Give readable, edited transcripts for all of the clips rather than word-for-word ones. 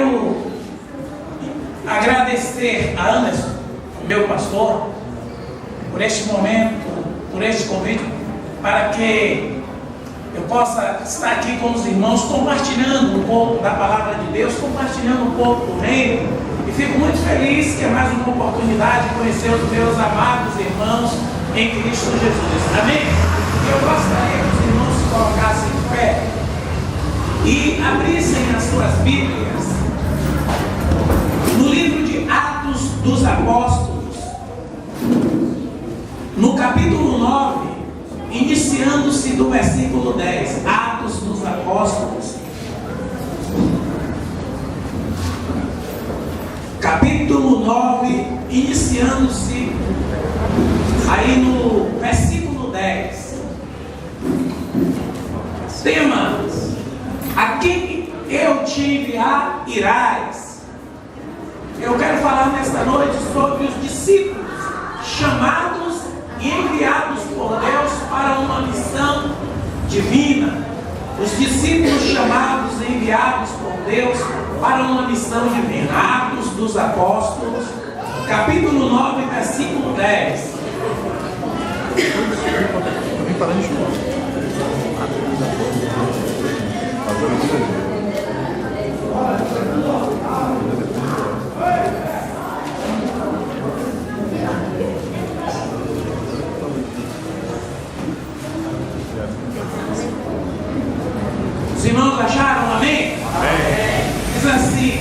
quero agradecer a Anderson, meu pastor, por este momento, por este convite, para que eu possa estar aqui com os irmãos, compartilhando um pouco da palavra de Deus, compartilhando um pouco do reino. E fico muito feliz que é mais uma oportunidade de conhecer os meus amados irmãos em Cristo Jesus. Amém? Eu gostaria que os irmãos se colocassem de pé e abrissem as suas Bíblias no livro de Atos dos Apóstolos, no capítulo 9, iniciando-se do versículo 10. Atos dos Apóstolos, capítulo 9, iniciando-se aí no versículo 10. Tema: a quem eu te enviar irás. Eu quero falar nesta noite sobre os discípulos chamados e enviados por Deus para uma missão divina. Os discípulos chamados e enviados por Deus para uma missão divina. Atos dos Apóstolos, capítulo 9, versículo 10. Os irmãos acharam? Amém? Diz assim: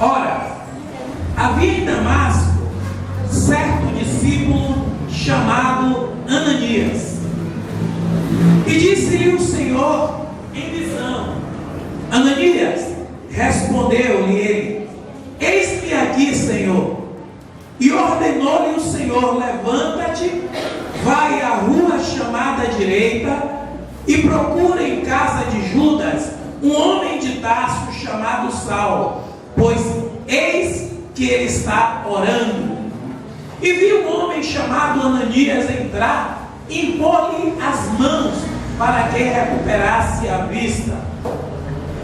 ora, havia em Damasco certo discípulo chamado Ananias, e disse-lhe o Senhor em visão: Ananias. Respondeu-lhe ele: eis-me aqui, Senhor. E ordenou-lhe o Senhor: levanta-te, vai à rua chamada direita e procura em casa de Judas um homem de Tarso chamado Saulo, pois eis que ele está orando. E viu um homem chamado Ananias entrar e impor-lhe as mãos para que recuperasse a vista.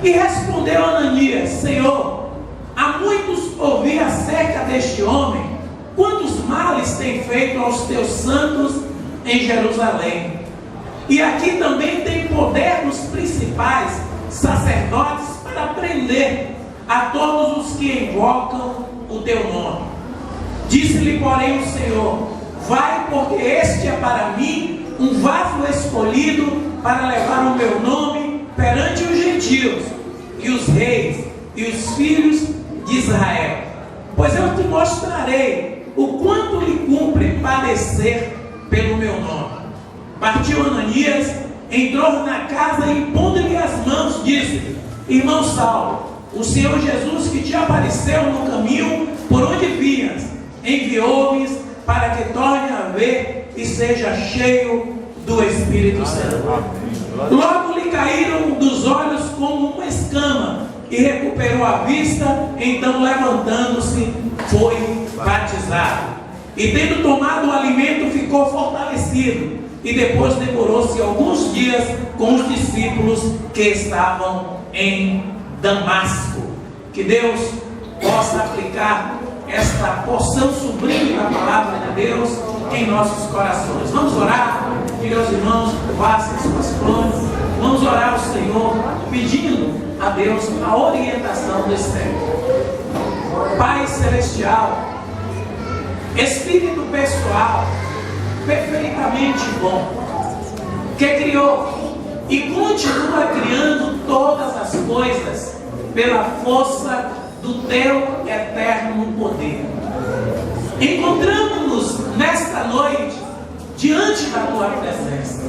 E respondeu Ananias: Senhor, há muitos ouvi acerca deste homem, quantos males tem feito aos teus santos em Jerusalém. E aqui também tem poder dos principais sacerdotes para prender a todos os que invocam o teu nome. Disse-lhe, porém, o Senhor: vai, porque este é para mim um vaso escolhido para levar o meu nome perante os gentios e os reis e os filhos de Israel. Pois eu te mostrarei o quanto lhe cumpre padecer pelo meu nome. Partiu Ananias, entrou na casa e, impondo-lhe as mãos, disse: irmão Saulo, o Senhor Jesus, que te apareceu no caminho por onde vinhas, enviou-me para que torne a ver e seja cheio do Espírito Santo. Logo lhe caíram dos olhos como uma escama e recuperou a vista. Então, levantando-se, foi batizado. E tendo tomado o alimento, ficou fortalecido. E depois demorou-se alguns dias com os discípulos que estavam em Damasco. Que Deus possa aplicar esta porção sublime da palavra de Deus em nossos corações. Vamos orar, pedir aos irmãos que curvassem suas frontes. Vamos orar ao Senhor, pedindo a Deus a orientação desse tempo. Pai Celestial, Espírito pessoal, perfeitamente bom, que criou e continua criando todas as coisas pela força do teu eterno poder. Encontramos-nos nesta noite diante da tua presença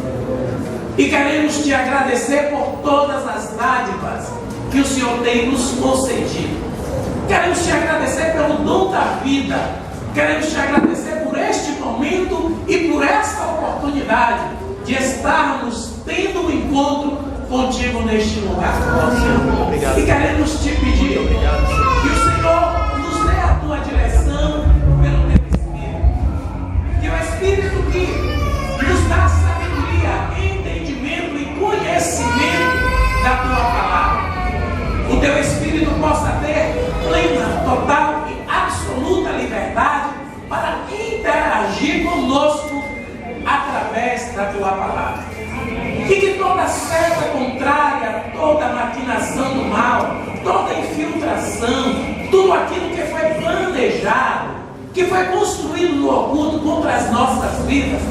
e queremos te agradecer por todas as dádivas que o Senhor tem nos concedido. Queremos te agradecer pelo dom da vida. Queremos te agradecer por este momento e por esta oportunidade de estarmos tendo um encontro contigo neste lugar. E queremos te pedir que o Senhor nos dê a tua direção pelo teu Espírito. Que o Espírito que nos dá sabedoria, entendimento e conhecimento da tua palavra. O teu Espírito toda seta contrária, toda maquinação do mal, toda infiltração, tudo aquilo que foi planejado, que foi construído no oculto contra as nossas vidas,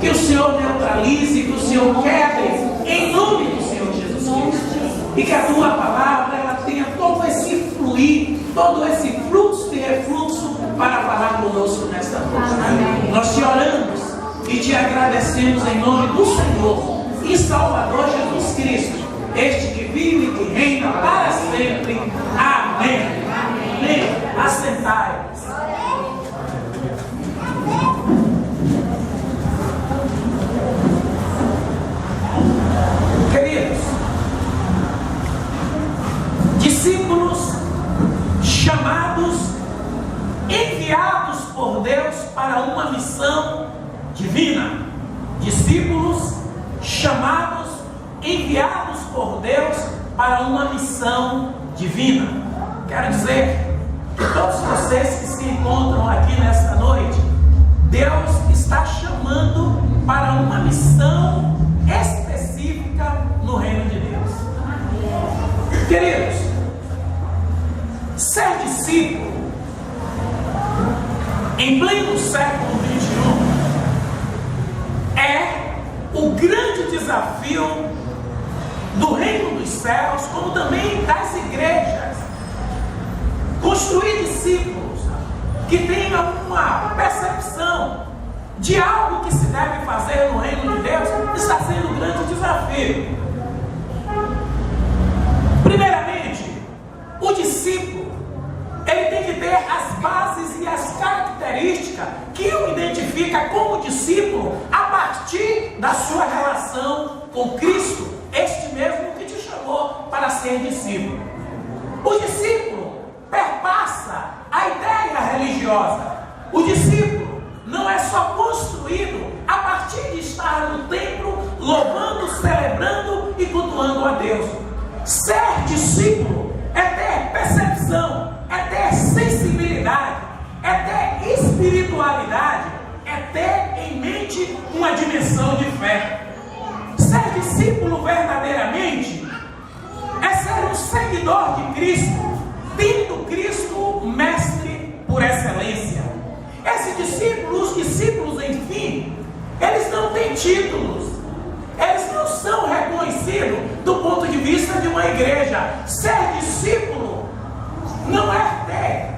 que o Senhor neutralize, que o Senhor quebre, em nome do Senhor Jesus Cristo. E que a tua palavra ela tenha todo esse fluir, todo esse fluxo e refluxo para falar conosco nesta noite. Nós te oramos e te agradecemos em nome do Senhor e Salvador Jesus Cristo, este que vive e que reina para sempre. Amém. Amém. Assentai-vos. Queridos, discípulos chamados, enviados por Deus para uma missão divina. Discípulos chamados, enviados por Deus para uma missão divina. Quero dizer que todos vocês que se encontram aqui nesta noite, Deus está chamando para uma missão específica no reino de Deus. Queridos, ser discípulo em pleno século XXI é o grande desafio do reino dos céus, como também das igrejas. Construir discípulos que tenham uma percepção de algo que se deve fazer no reino de Deus está sendo um grande desafio. Primeiramente, o discípulo ele tem que ter as bases e as características que o identifica como discípulo a partir da sua relação com Cristo, este mesmo que te chamou para ser discípulo. O discípulo perpassa a ideia religiosa. O discípulo não é só construído a partir de estar no templo, louvando, celebrando e cultuando a Deus. Ser discípulo é ter percepção, é ter sensibilidade, é ter espiritualidade, é ter em mente uma dimensão de fé. Ser discípulo verdadeiramente é ser um seguidor de Cristo, tendo Cristo mestre por excelência. Os discípulos, enfim, eles não têm títulos, eles não são reconhecidos do ponto de vista de uma igreja. Ser discípulo não é ter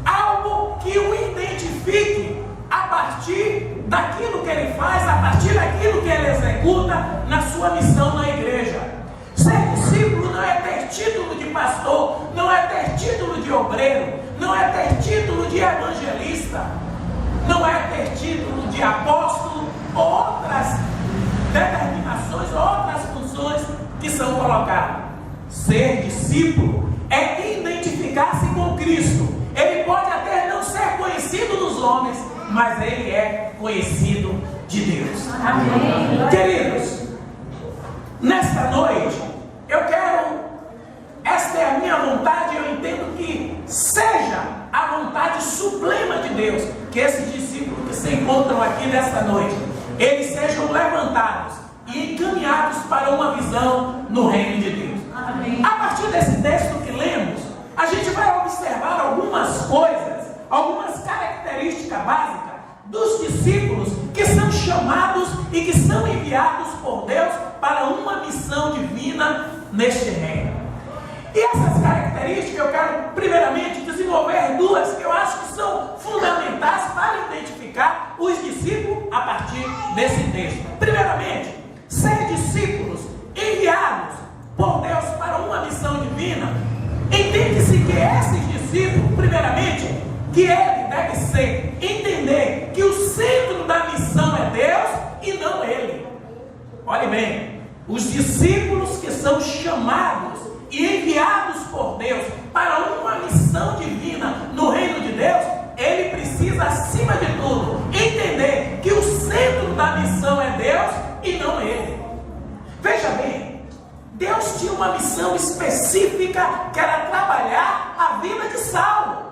algo que o identifique a partir daquilo que ele faz, a partir daquilo que ele executa na sua missão na igreja. Ser discípulo não é ter título de pastor, não é ter título de obreiro, não é ter título de evangelista, não é ter título de apóstolo ou outras determinações, outras funções que são colocadas. Ser discípulo é identificar-se com Cristo. Ele pode até não ser conhecido dos homens, mas ele é conhecido de Deus. Amém. Queridos, nesta noite, eu quero, esta é a minha vontade, eu entendo que seja a vontade suprema de Deus, que esses discípulos que se encontram aqui nesta noite, eles sejam levantados e encaminhados para uma visão no reino de Deus. Amém. A partir desse texto que lemos, a gente vai observar algumas coisas, algumas características básicas dos discípulos que são chamados e que são enviados por Deus para uma missão divina neste reino. E essas características eu quero primeiramente desenvolver duas que eu acho que são fundamentais para identificar os discípulos a partir desse texto. Primeiramente, ser discípulos enviados por Deus para uma missão divina, entende-se que esses discípulos, primeiramente, que ele deve ser, entender que o centro da missão é Deus e não ele. Olhe bem, os discípulos que são chamados e enviados por Deus para uma missão divina no reino de Deus, ele precisa, acima de tudo, entender que o centro da missão é Deus e não ele. Veja bem, Deus tinha uma missão específica, que era trabalhar a vida de Saulo.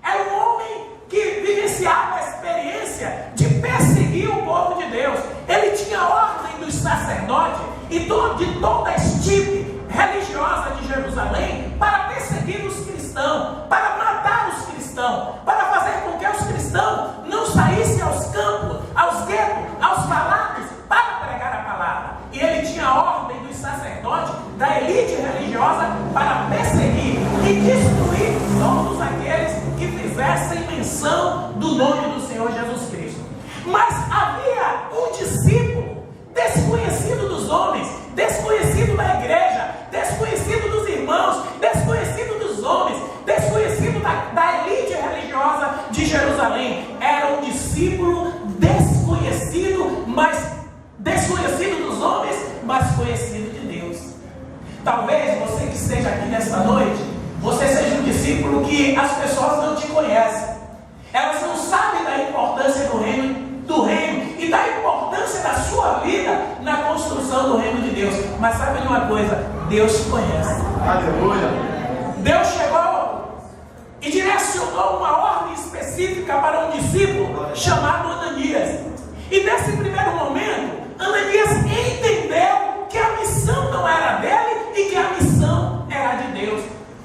Era um homem que vivenciava a experiência de perseguir o povo de Deus. Ele tinha ordem dos sacerdotes e de toda a estipe religiosa de Jerusalém para perseguir os cristãos, para matar os cristãos, para fazer com que os cristãos não saíssem aos campos, aos guetos, aos palácios para pregar a palavra. E ele tinha a ordem dos sacerdotes, da elite religiosa, para perseguir e destruir todos aqueles que fizessem menção do nome do Senhor Jesus Cristo. Mas havia um discípulo desconhecido dos homens, desconhecido da igreja, desconhecido dos irmãos, desconhecido dos homens, desconhecido da elite religiosa de Jerusalém. Era um discípulo desconhecido, mas desconhecido dos homens, mas conhecido de Deus. Talvez você que esteja aqui nesta noite, você seja um discípulo que as pessoas não te conhecem. Elas não sabem da importância do reino e da importância da sua vida na construção do reino de Deus. Mas sabe de uma coisa? Deus te conhece. Aleluia. Deus chegou e direcionou uma ordem específica para um discípulo chamado Ananias. E nesse primeiro momento, Ananias entendeu que a missão não era dele e que a missão era de Deus.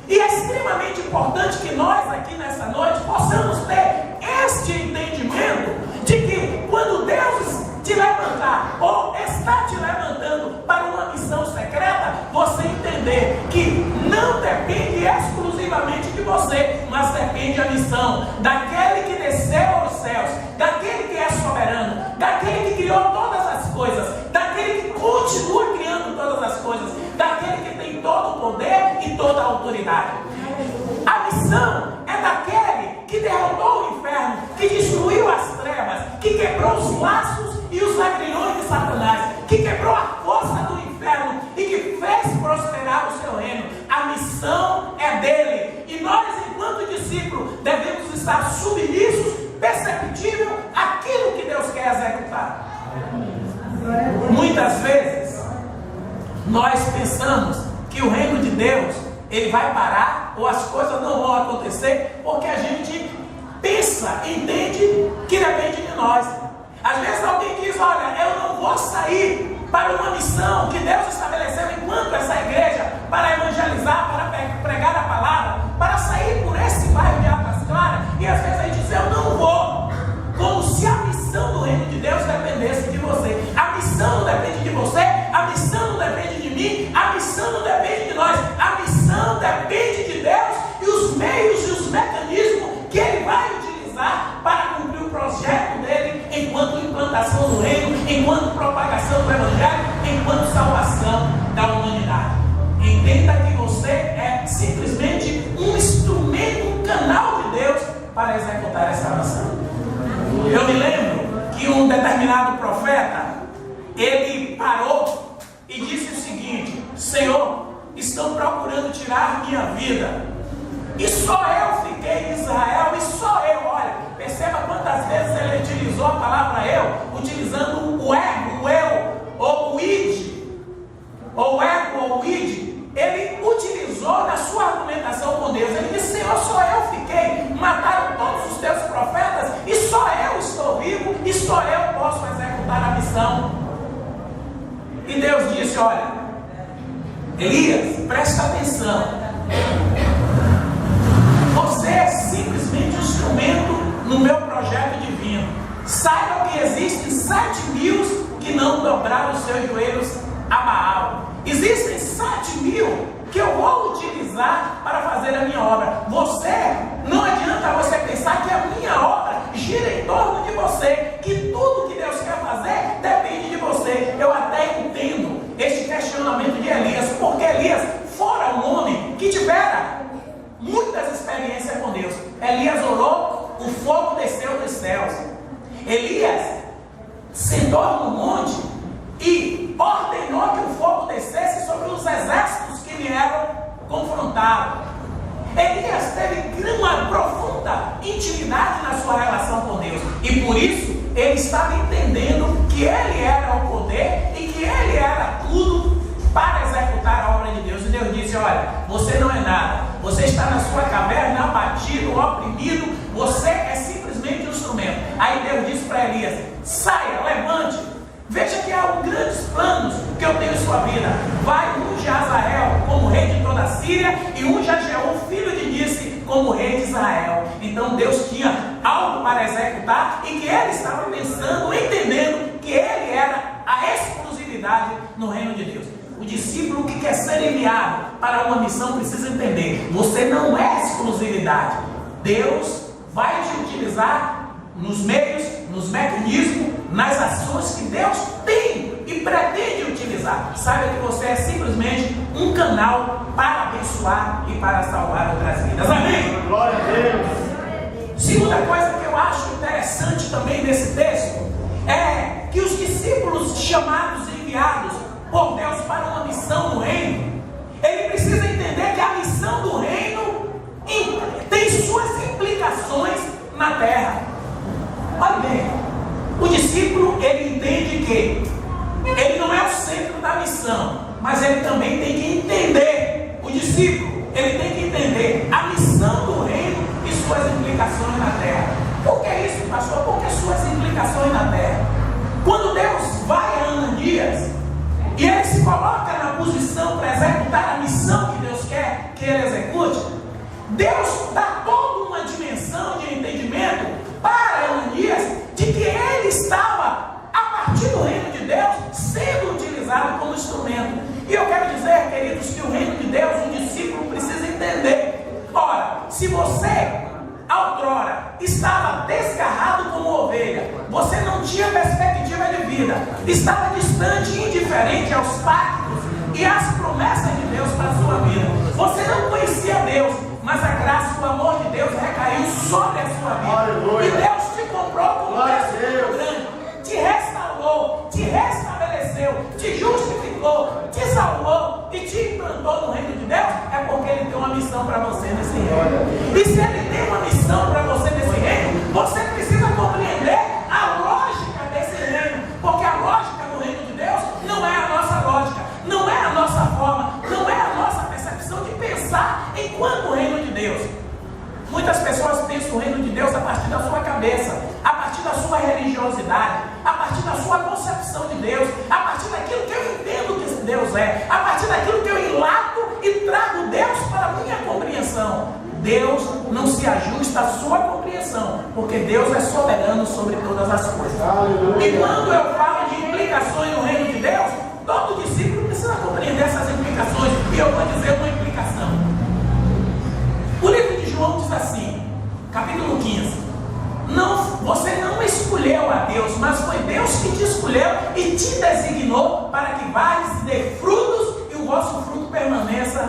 E é extremamente importante que nós aqui nessa noite possamos ter este entendimento de que quando Deus te levantar ou está te levantando para uma missão secreta, você entender que não depende exclusivamente de você, mas depende da missão daquele que desceu aos céus, daquele que é soberano, daquele que criou todas as coisas, daquele que continua criando todas as coisas, daquele que tem todo o poder e toda a autoridade. A missão é daquele que derrotou o inferno, que destruiu as trevas, que quebrou os laços e os agrilhões de Satanás, que quebrou a força do inferno e que fez prosperar o seu reino. A missão é dele. E nós, enquanto discípulos, devemos estar submissos, perceptível àquilo que Deus quer executar. Muitas vezes nós pensamos que o reino de Deus ele vai parar ou as coisas não vão acontecer porque a gente pensa, entende que depende de nós. Às vezes alguém diz: olha, eu não vou sair para uma missão que Deus estabeleceu enquanto essa igreja, para evangelizar, para pregar a palavra, para sair por esse bairro de Águas Claras, e às vezes a gente diz: eu não vou, como se a missão do reino de Deus dependesse de você. A missão não depende de você, a missão não depende de mim, a missão não depende de nós, a missão depende de Deus e os meios e os mecanismos que Ele vai utilizar para cumprir o projeto dele enquanto implantação do reino, enquanto propagação do evangelho, enquanto salvação da humanidade. Entenda que você é simplesmente um instrumento, um canal de Deus para executar essa missão. Eu me lembro que um determinado profeta, ele parou e disse o seguinte: Senhor, estão procurando tirar minha vida, e só eu fiquei em Israel, e só eu. Olha, perceba quantas vezes ele utilizou a palavra eu, utilizando o ego, o eu, ou o id, ou o ego, ou o id. Ele utilizou na sua argumentação com Deus. Ele disse: Senhor, só eu fiquei, mataram todos os teus profetas, e só eu estou vivo, e só eu posso executar a missão. E Deus disse: olha, Elias, presta atenção, você é simplesmente um instrumento no meu projeto divino. Saiba que existem 7.000 que não dobraram os seus joelhos a Baal. Existem 7.000 que eu vou utilizar para fazer a minha obra. Você, não adianta você pensar que a minha obra gira em torno de você, que tudo que Deus quer fazer depende de você. Eu até entendo este questionamento de Elias, porque Elias fora um homem que tivera muitas experiências com Deus. Elias orou, o fogo desceu dos céus. Elias sentou no monte e ordenou que o fogo descesse sobre os exércitos que vieram confrontá-lo. Elias teve uma profunda intimidade na sua relação com Deus, e por isso ele estava entendendo que ele era o poder e que ele era tudo para executar a obra de Deus. E Deus disse: olha, você não é nada, você está na sua caverna, abatido, oprimido, você é simplesmente um instrumento. Aí Deus disse para Elias: saia, levante. Veja que há grandes planos que eu tenho em sua vida. Vai, unge Azael como rei de toda a Síria, e unge a Jeú, filho de Nissi, como rei de Israel. Então Deus tinha algo para executar, e que ele estava pensando, entendendo que ele era a exclusividade no reino de Deus. O discípulo que quer ser enviado para uma missão precisa entender: você não é exclusividade. Deus vai te utilizar nos meios, nos mecanismos, nas ações que Deus tem e pretende utilizar. Saiba que você é simplesmente um canal para abençoar e para salvar outras vidas. Amém? Glória a Deus. Segunda coisa que eu acho interessante também nesse texto é que os discípulos chamados e enviados por Deus para uma missão no reino, ele precisa entender que a missão do reino tem suas implicações na terra. Olha bem, o discípulo, ele entende que ele não é o centro da missão, mas ele também tem que entender, o discípulo, ele tem que entender a missão do reino e suas implicações na terra. Por que isso, pastor? Porque suas implicações na terra. Quando Deus vai a Ananias e ele se coloca na posição para executar a missão que Deus quer que ele execute, Deus dá toda uma dimensão de entendimento para Ananias de que ele estava, a partir do reino de Deus, sendo utilizado como instrumento. E eu quero dizer, queridos, que o reino de Deus, o discípulo precisa entender. Ora, se você outrora estava desgarrado como ovelha, você não tinha perspectiva de vida, estava distante e indiferente aos pactos e às promessas de Deus para a sua vida, você não conhecia Deus, mas a graça e o amor de Deus recaiu sobre a sua vida. Aleluia. E Deus te comprou com um preço muito grande, te restaurou, te restabeleceu, te justificou, te salvou e te implantou no reino de Deus. É porque Ele tem uma missão para você nesse reino. E se Ele tem uma missão para você nesse reino, você precisa compreender a lógica desse reino, porque a lógica do reino de Deus não é a nossa lógica, não é a nossa forma, não é a nossa percepção de pensar enquanto reino de Deus. Muitas pessoas pensam o reino de Deus a partir da sua cabeça, a partir da sua religiosidade, a partir da sua concepção de Deus, a partir daquilo que eu entendo que Deus é, a partir daquilo que eu enlato e trago Deus para a minha compreensão. Deus não se ajusta à sua compreensão, porque Deus é soberano sobre todas as coisas. Aleluia. E quando eu falo de implicações no reino de Deus, todo discípulo precisa compreender essas implicações, e eu vou dizer uma implicação. O livro de João diz assim, capítulo 15: você não escolheu a Deus, mas foi Deus que te escolheu e te designou para que vais e dê frutos e o vosso fruto permaneça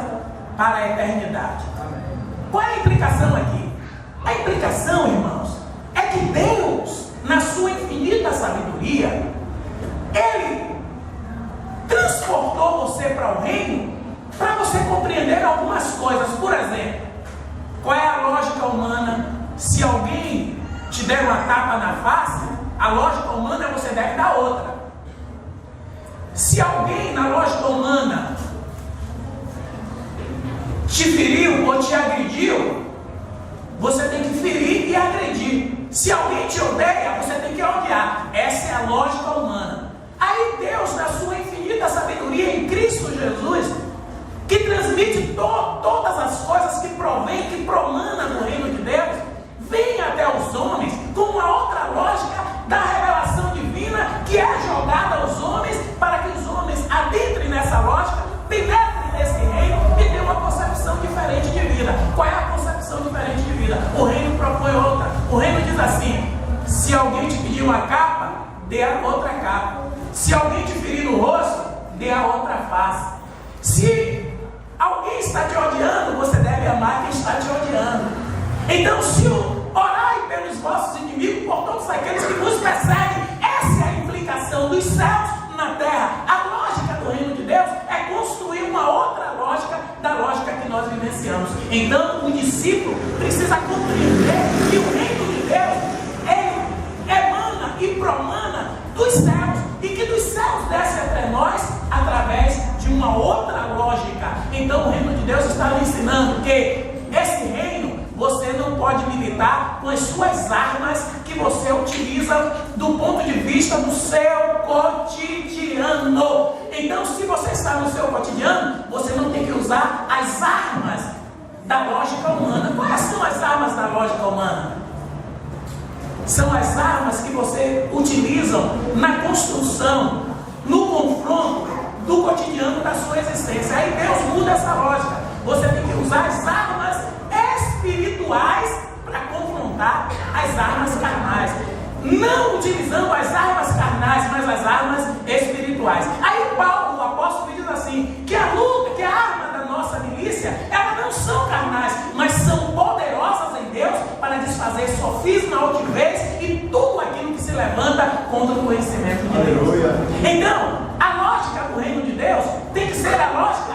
para a eternidade. Amém. Qual é a implicação aqui? A implicação, irmãos, é que Deus, na sua infinita sabedoria, Ele transportou você para o reino para você compreender algumas coisas. Por exemplo, qual é a lógica humana? Se alguém te der uma tapa na face, a lógica humana é você deve dar outra. Se alguém na lógica humana te feriu ou te agrediu, você tem que ferir e agredir. Se alguém te odeia, você tem que odiar. Essa é a lógica humana. Aí Deus, na sua infinita sabedoria em Cristo Jesus, que transmite todas as coisas que provém, que promana do reino de Deus, vem até os homens com uma outra lógica da revelação divina que é jogada aos homens, para que os homens adentrem nessa lógica, penetrem nesse reino e tenham uma concepção diferente de vida. Qual é a concepção diferente de vida? O reino propõe outra. O reino diz assim: se alguém te pedir uma capa, dê a outra capa. Se alguém te ferir no rosto, dê a outra face. Se alguém está te odiando, você deve amar quem está te odiando. Então, se orai pelos vossos inimigos, por todos aqueles que vos perseguem, essa é a implicação dos céus na terra. A lógica do reino de Deus é construir uma outra lógica da lógica que nós vivenciamos. Então, o discípulo precisa compreender que o reino de Deus emana e promana dos céus, e que dos céus desce até nós através de uma outra lógica. Então, o reino de Deus está lhe ensinando que esse reino você não pode militar com as suas armas que você utiliza do ponto de vista do seu cotidiano. Então, se você está no seu cotidiano, você não tem que usar as armas da lógica humana. Quais são as armas da lógica humana? São as armas que você utiliza na construção, no confronto do cotidiano da sua existência. Aí Deus muda essa lógica. Você tem que usar as armas espirituais para confrontar as armas carnais. Não utilizando as armas carnais, mas as armas espirituais. Aí Paulo, o apóstolo, diz assim, que a luta, que a arma da nossa milícia, elas não são carnais, mas são poderosas em Deus para desfazer sofisma, altivez e tudo aquilo que se levanta contra o conhecimento de Deus. Então, a lógica do reino de Deus tem que ser a lógica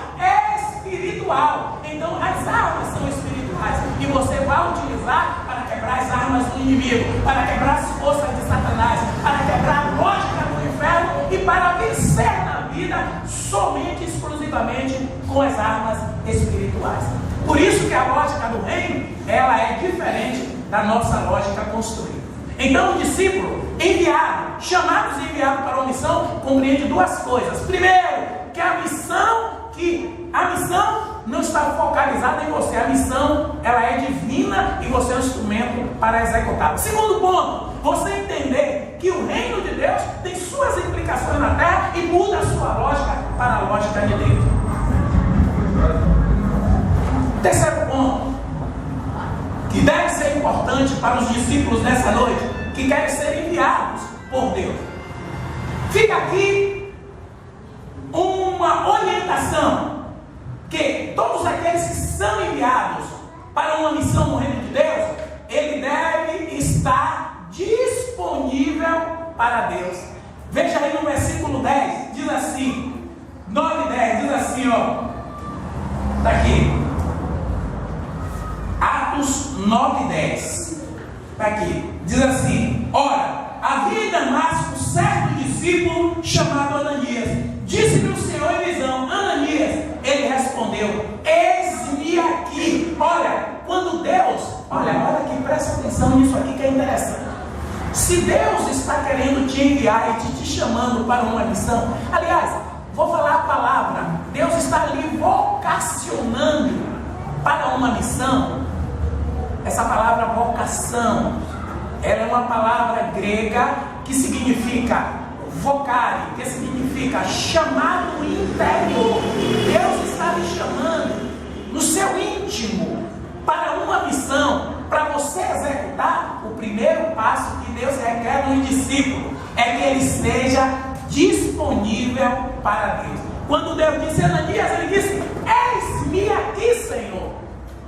espiritual. Então, as armas são espirituais e você vai utilizar para quebrar as armas do inimigo, para quebrar as forças de Satanás, para quebrar a lógica do inferno e para vencer na vida somente, exclusivamente com as armas espirituais. Por isso que a lógica do reino, ela é diferente da nossa lógica construída. Então o discípulo enviado, chamados e enviado para uma missão, compreende duas coisas. Primeiro, que a missão não está focalizada em você. A missão, ela é divina e você é um instrumento para executá-la. Segundo ponto, você entender que o reino de Deus tem suas implicações na terra e muda a sua lógica para a lógica de Deus. Terceiro ponto, que deve ser importante para os discípulos nessa noite, que querem ser enviados por Deus. Fica aqui uma orientação, que todos aqueles que são enviados para uma missão no reino de Deus, ele deve estar disponível para Deus. Veja aí no versículo 10, diz assim, 9 e 10, diz assim, ó, está aqui, Atos 9 e 10, está aqui, diz assim, ora, havia em Damasco certo discípulo chamado Ananias. Disse-lhe o Senhor em visão, Ananias. Ele respondeu, eis-me aqui. Olha, quando Deus, olha aqui, presta atenção nisso aqui que é interessante. Se Deus está querendo te enviar e te chamando para uma missão, aliás, vou falar a palavra, Deus está ali vocacionando para uma missão. Essa palavra vocação, ela é uma palavra grega que significa vocare, que significa chamado interior. Deus está lhe chamando no seu íntimo para uma missão. Para você executar, o primeiro passo que Deus requer no discípulo é que ele esteja disponível para Deus. Quando Deus disse a Ananias, ele disse, eis-me aqui, Senhor.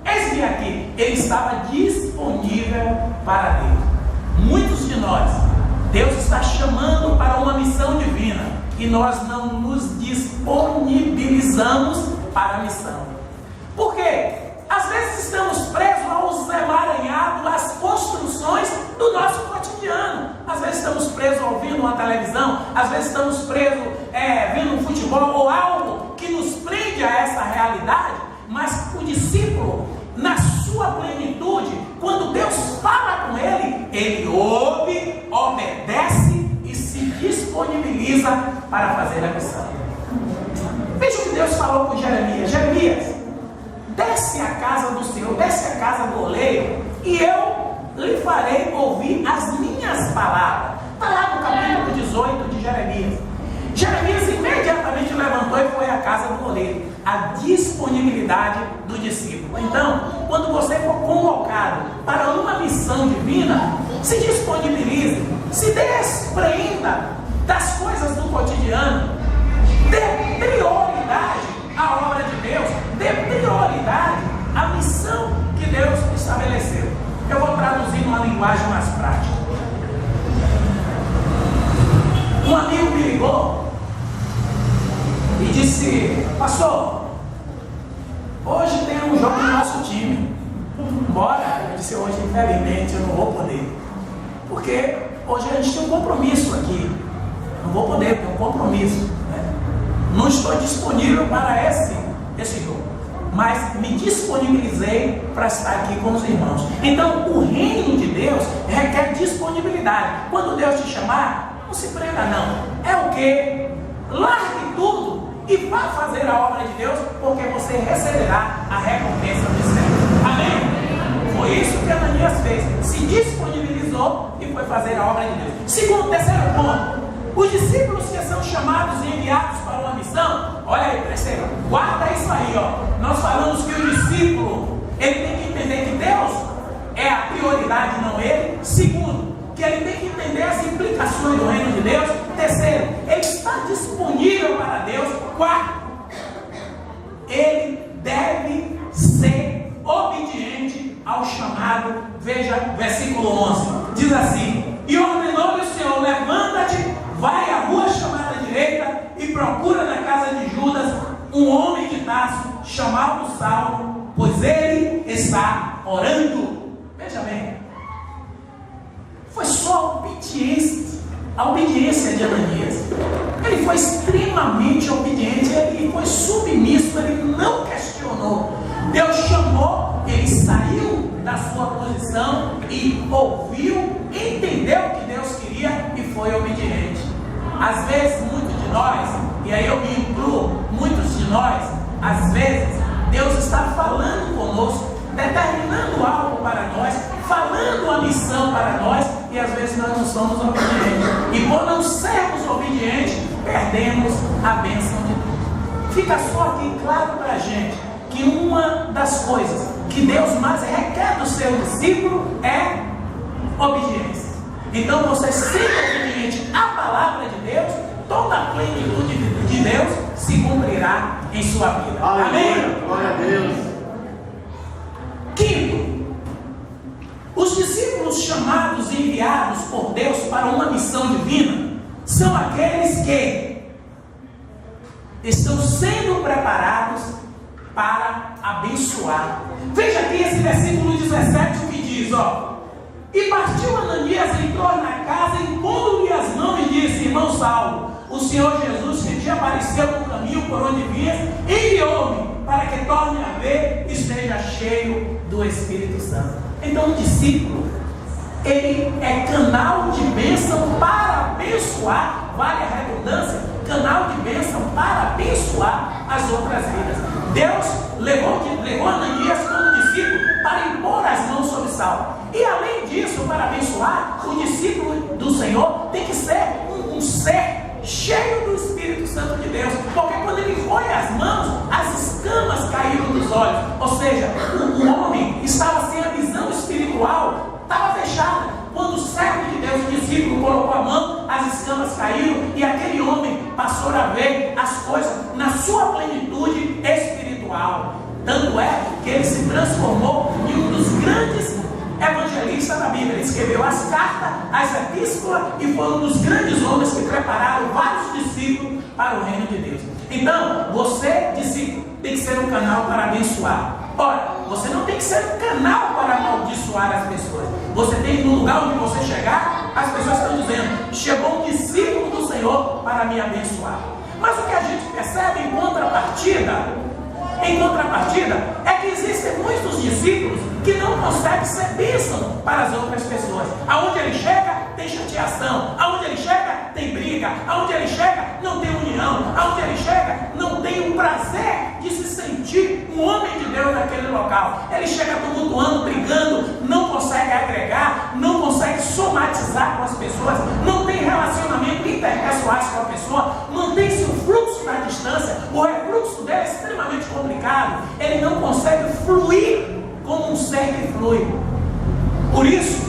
Eis-me aqui. Ele estava disponível para Deus. Muitos de nós, Deus está chamando para uma missão divina e nós não nos disponibilizamos para a missão. Por quê? Às vezes estamos presos aos emaranhados, às construções do nosso cotidiano. Às vezes estamos presos ouvindo uma televisão, às vezes estamos presos vendo um futebol ou algo que nos prende a essa realidade. Mas o discípulo, na sua plenitude, quando Deus fala com ele, ele ouve, obedece e se disponibiliza para fazer a missão. Veja o que Deus falou com Jeremias. Jeremias, desce à casa do Senhor, desce à casa do oleiro, e eu lhe farei ouvir as minhas palavras. Está lá no capítulo 18 de Jeremias. Jeremias imediatamente levantou e foi à casa do oleiro. A disponibilidade do discípulo. Então, quando você for convocado para uma missão divina, se disponibilize, se despreenda das coisas do cotidiano, dê prioridade à obra de Deus, dê prioridade à missão que Deus estabeleceu. Eu vou traduzir numa linguagem mais prática. Um amigo me ligou e disse, pastor, hoje tem um jogo no nosso time. Bora? Eu disse, hoje infelizmente eu não vou poder, porque hoje a gente tem um compromisso aqui. Não vou poder, tem um compromisso, né? Não estou disponível para esse jogo, mas me disponibilizei para estar aqui com os irmãos. Então o reino de Deus requer disponibilidade. Quando Deus te chamar, não se prenda não. É o quê? largue tudo e vá fazer a obra de Deus, porque você receberá a recompensa do céu. Amém? Foi isso que Ananias fez, se disponibilizou e foi fazer a obra de Deus. Segundo, terceiro ponto, os discípulos que são chamados e enviados para uma missão, olha aí, terceiro, guarda isso aí, ó. Nós falamos que o discípulo, ele tem que entender que Deus é a prioridade, não ele. Segundo, que ele tem que entender as implicações do reino de Deus. Terceiro, ele está disponível para Deus. Quarto, ele deve ser obediente ao chamado. Veja, versículo 11, diz assim: e ordenou-lhe o Senhor: levanta-te, vai à rua chamada direita e procura na casa de Judas um homem de Tarso chamado Saulo, pois ele está orando. Veja bem, foi só a obediência de Ananias. Ele foi extremamente obediente, ele foi submisso, ele não questionou. Deus chamou, ele saiu da sua posição e ouviu, entendeu o que Deus queria e foi obediente. Às vezes, muitos de nós, e aí eu me incluo, muitos de nós, às vezes, Deus está falando conosco, determinando algo para nós, falando a missão para nós, e às vezes nós não somos obedientes. E por não sermos obedientes, perdemos a bênção de Deus. Fica só aqui claro para a gente que uma das coisas que Deus mais requer do seu discípulo é obediência. Então você sendo obediente à palavra de Deus, toda a plenitude de Deus se cumprirá em sua vida. Amém? Glória a Deus. Quinto, os discípulos chamados e enviados por Deus para uma missão divina são aqueles que estão sendo preparados para abençoar. Veja aqui esse versículo 17 que diz, ó: e partiu Ananias, entrou na casa, impondo-lhe as mãos e disse: irmão Saulo, o Senhor Jesus que te apareceu no caminho por onde vinhas, enviou-me para que torne a ver e esteja cheio do Espírito Santo. Então o discípulo, ele é canal de bênção para abençoar, vale a redundância, canal de bênção para abençoar as outras vidas. Deus levou Ananias como discípulo para impor as mãos sobre Saulo. E além disso, para abençoar, o discípulo do Senhor tem que ser um ser cheio do Espírito Santo de Deus, porque quando ele põe as mãos, as escamas caíram dos olhos, ou seja, o homem estava sem a visão espiritual, estava fechada. Quando o servo de Deus, o discípulo, colocou a mão, as escamas caíram e aquele homem passou a ver as coisas na sua plenitude espiritual. Tanto é que ele se transformou em um dos grandes evangelista da Bíblia. Ele escreveu as cartas, as epístolas e foi um dos grandes homens que prepararam vários discípulos para o reino de Deus. Então, você, discípulo, tem que ser um canal para abençoar. Ora, você não tem que ser um canal para amaldiçoar as pessoas. Você tem que, no lugar onde você chegar, as pessoas estão dizendo: chegou um discípulo do Senhor para me abençoar. Mas o que a gente percebe em contrapartida, é que existem muitos discípulos que não conseguem ser bênção para as outras pessoas. Aonde ele chega, tem chateação. Aonde ele chega, tem briga. Aonde ele chega, não tem união. Aonde ele chega, não tem o prazer de se sentir um homem de Deus naquele local. Ele chega tumultuando, brigando, não consegue agregar, não consegue somatizar com as pessoas, não tem relacionamento interpessoais com a pessoa, mantém-se o fluxo da distância, o refluxo dele é extremamente complicado, ele não consegue fluir como um ser que flui. Por isso,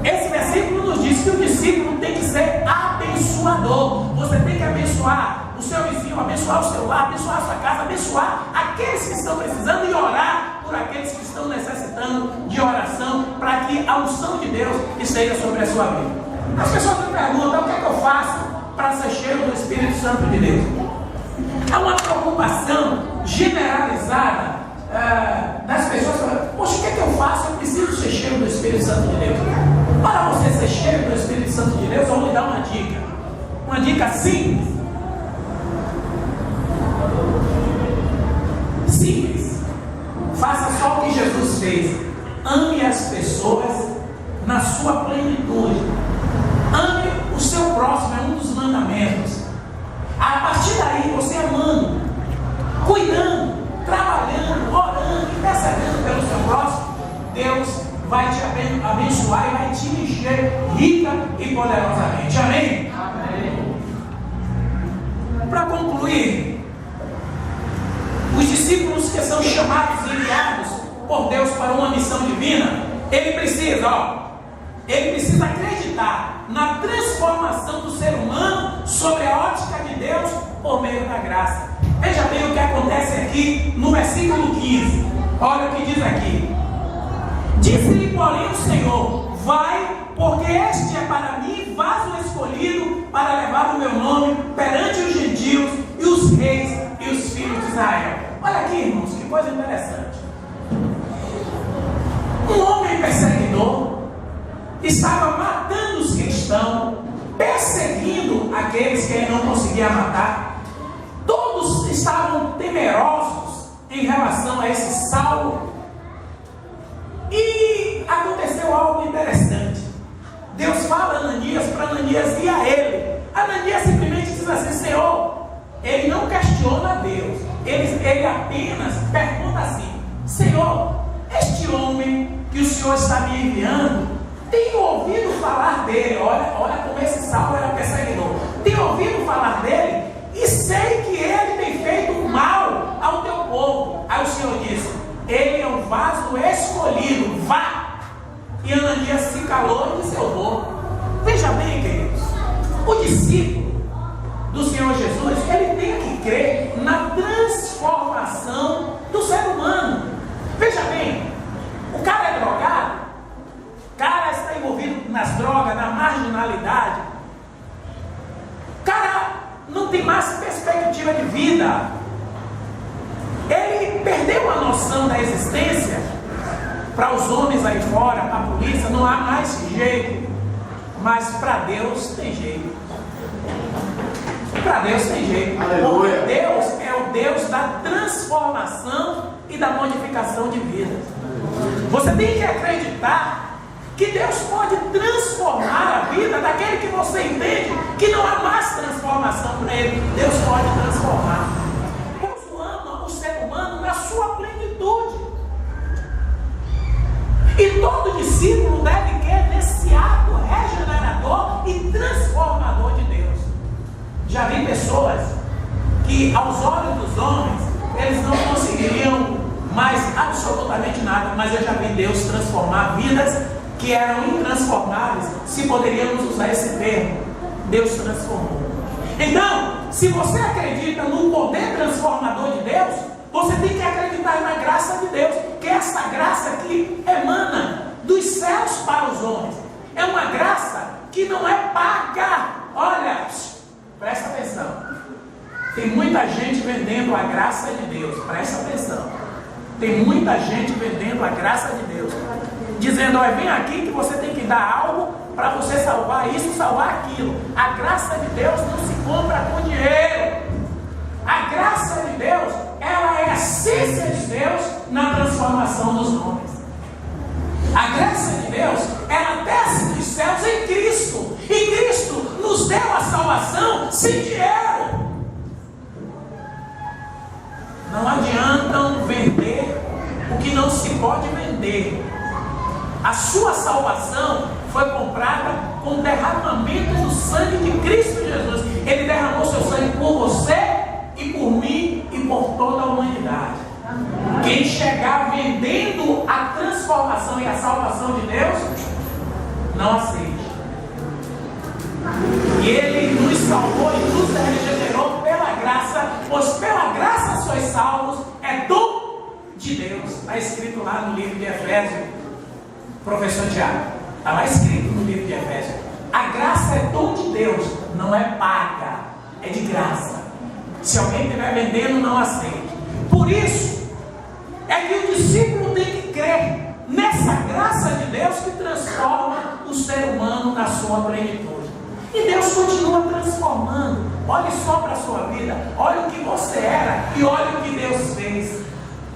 esse versículo nos diz que o discípulo tem que ser abençoador. Você tem que abençoar o seu vizinho, abençoar o seu lar, abençoar a sua casa, abençoar aqueles que estão precisando e orar por aqueles que estão necessitando de oração, para que a unção de Deus esteja sobre a sua vida. As pessoas me perguntam: o que é que eu faço para ser cheio do Espírito Santo de Deus? Há uma preocupação generalizada das pessoas: poxa, o que é que eu faço? Eu preciso ser cheio do Espírito Santo de Deus. Para você ser cheio do Espírito Santo de Deus, eu vou lhe dar uma dica simples. Faça só o que Jesus fez. Ame as pessoas na sua plenitude. Ame o seu próximo, é um dos mandamentos. A partir daí, você amando, cuidando, trabalhando, orando, intercedendo pelo seu próximo, Deus vai te abençoar e vai te encher rica e poderosamente. Amém? Amém. Para concluir, os discípulos que são chamados e enviados por Deus para uma missão divina, ele precisa acreditar na transformação do ser humano sobre a ótica de Deus por meio da graça. Veja bem o que acontece aqui no versículo 15. Olha o que diz aqui. Disse-lhe, porém, o Senhor: vai, porque este é para mim vaso escolhido para levar o meu nome perante os gentios e os reis e os filhos de Israel. Olha aqui, irmãos, que coisa interessante. Um homem perseguidor estava matando os cristãos, perseguindo aqueles que ele não conseguia matar. Todos estavam temerosos em relação a esse Saulo. E aconteceu algo interessante. Deus fala a Ananias para Ananias ir a ele. Ananias simplesmente diz assim: Senhor, ele não questiona Deus, ele apenas pergunta assim: Senhor, este homem que o Senhor está me enviando, tenho ouvido falar dele. Olha como esse Saulo era perseguidor. Tenho ouvido falar dele e sei que ele tem feito mal ao teu povo. Aí o Senhor disse: ele é um vaso escolhido, vá. E Ananias se calou e disse: eu vou. Veja bem, queridos, o discípulo do Senhor Jesus, ele tem que crer na transformação do ser humano. Veja bem, o cara é drogado, o cara está envolvido nas drogas, na marginalidade, o cara não tem mais perspectiva de vida, ele perdeu a noção da existência. Para os homens aí fora, para a polícia, não há mais jeito, mas para Deus tem jeito. Para Deus tem jeito. Aleluia. Porque Deus é o Deus da transformação e da modificação de vida. Você tem que acreditar que Deus pode transformar a vida daquele que você entende que não há mais transformação para ele. Deus pode transformar. Deus ama o ser humano na sua plenitude. E todo discípulo deve crer nesse ato regenerador e transformador de Deus. Já vi pessoas que, aos olhos dos homens, eles não conseguiriam mais absolutamente nada, mas eu já vi Deus transformar vidas que eram intransformáveis, se poderíamos usar esse termo. Deus transformou. Então, se você acredita no poder transformador de Deus, você tem que acreditar na graça de Deus, que é essa graça que emana dos céus para os homens. É uma graça que não é paga. Olha, presta atenção. Tem muita gente vendendo a graça de Deus. Presta atenção. Tem muita gente vendendo a graça de Deus, dizendo: olha, vem aqui que você tem que dar algo para você salvar isso, salvar aquilo. A graça de Deus não se compra com dinheiro. A graça de Deus, ela é a essência de Deus na transformação dos homens. A graça de Deus, ela desce dos céus em Cristo. E Cristo nos deu a salvação sem dinheiro. Não adiantam vender o que não se pode vender. A sua salvação foi comprada com o derramamento do sangue de Cristo Jesus. Ele derramou seu sangue por você e por mim e por toda a humanidade. Quem chegar vendendo a transformação e a salvação de Deus, não aceite. E Ele nos salvou e nos regenerou pela graça, pois pela graça sois salvos, é dom de Deus. Está escrito lá no livro de Efésios, professor Tiago, está lá escrito no livro de Efésios. A graça é dom de Deus, não é paga, é de graça. Se alguém estiver vendendo, não aceite. Por isso, é que o discípulo tem que crer nessa graça de Deus que transforma o ser humano na sua plenitude. E Deus continua transformando. Olhe só para a sua vida, olhe o que você era e olhe o que Deus fez.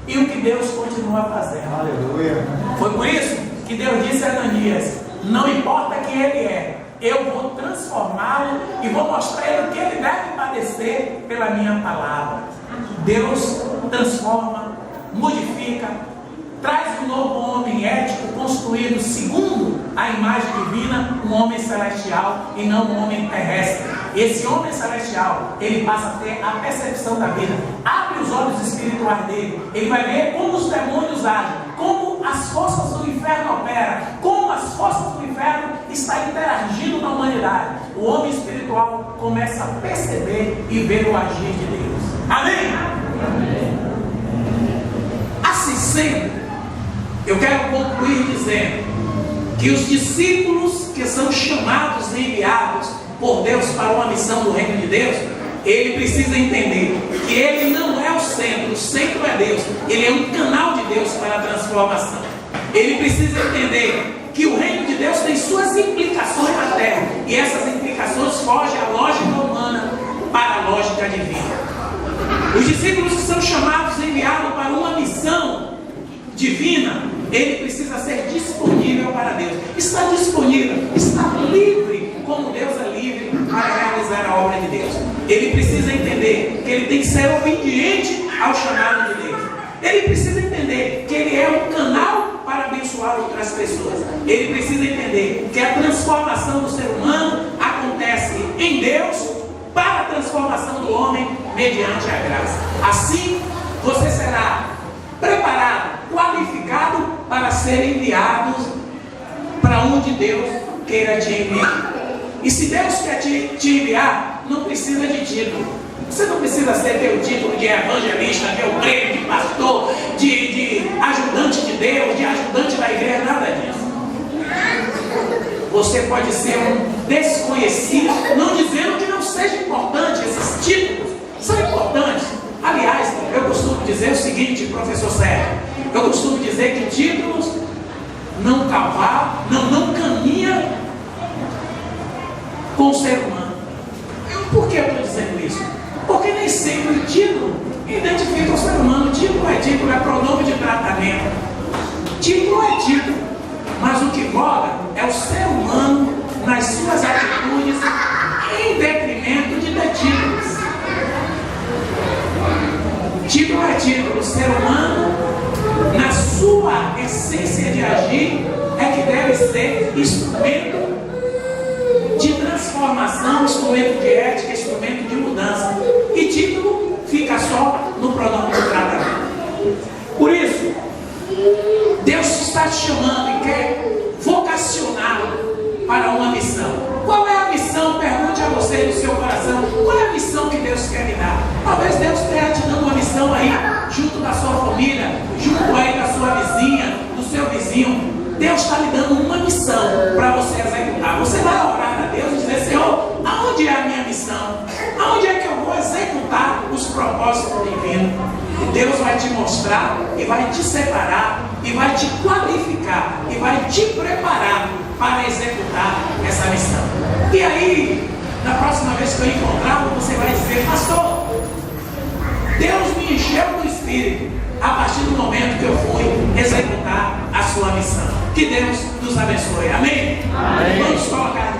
E o que Deus continua fazendo. Aleluia. Foi por isso que Deus disse a Ananias: não importa quem ele é, eu vou transformá-lo e vou mostrar a ele o que ele deve padecer pela minha palavra. Deus transforma, modifica, traz um novo homem ético, construído segundo a imagem divina, um homem celestial e não um homem terrestre. Esse homem celestial, ele passa a ter a percepção da vida, abre os olhos espirituais dele, ele vai ver como os demônios agem, como as forças do inferno operam, como as forças do inferno estão interagindo na humanidade. O homem espiritual começa a perceber e ver o agir de Deus. Amém? Amém. Assim sendo, eu quero concluir dizendo que os discípulos que são chamados e enviados por Deus para uma missão do reino de Deus, ele precisa entender que ele não é o centro é Deus, ele é um canal de Deus para a transformação. Ele precisa entender que o reino de Deus tem suas implicações na terra, e essas implicações fogem à lógica humana para a lógica divina. Os discípulos que são chamados e enviados para uma missão divina, ele precisa ser disponível para Deus. Está disponível, está livre, como Deus é livre para realizar a obra de Deus. Ele precisa entender que ele tem que ser obediente ao chamado de Deus. Ele precisa entender que ele é um canal para abençoar outras pessoas. Ele precisa entender que a transformação do ser humano acontece em Deus para a transformação do homem mediante a graça. Assim, você será preparado, qualificado para ser enviado para onde Deus queira te enviar. E se Deus quer te enviar, não precisa de título. Você não precisa ter o título de evangelista, de obreiro, de pastor, de ajudante de Deus, de ajudante da igreja, nada disso. Você pode ser um desconhecido, não dizendo que não seja importante. Esses títulos são importantes. Aliás, eu costumo dizer o seguinte, professor Sérgio, eu costumo dizer que títulos não caminha com o ser humano. Por que eu estou dizendo isso? Porque nem sempre o título identifica o ser humano. Título, é pronome de tratamento. Título é título, mas o que roda é o ser humano nas suas atitudes em detrimento de títulos. Título é título, o ser humano, na sua essência de agir, é que deve ser instrumento de transformação, instrumento de ética, instrumento de mudança. E título fica só no pronome de tratamento. Por isso, Deus está te chamando e quer vocacioná-lo para uma missão. Qual é a missão? Pergunte a você no seu coração. Qual é a missão que Deus quer me dar? Talvez Deus esteja te dando uma missão aí, junto da sua família, junto aí da sua vizinha, do seu vizinho. Deus está lhe dando uma missão para você executar. Você vai orar a Deus e dizer: Senhor, aonde é a minha missão? Aonde é que eu vou executar os propósitos divinos? E Deus vai te mostrar e vai te separar e vai te qualificar e vai te preparar para executar essa missão. E aí, na próxima vez que eu encontrá-lo, você vai dizer: pastor, Deus me encheu do Espírito a partir do momento que eu fui executar a sua missão. Que Deus nos abençoe. Amém? Amém. Vamos colocar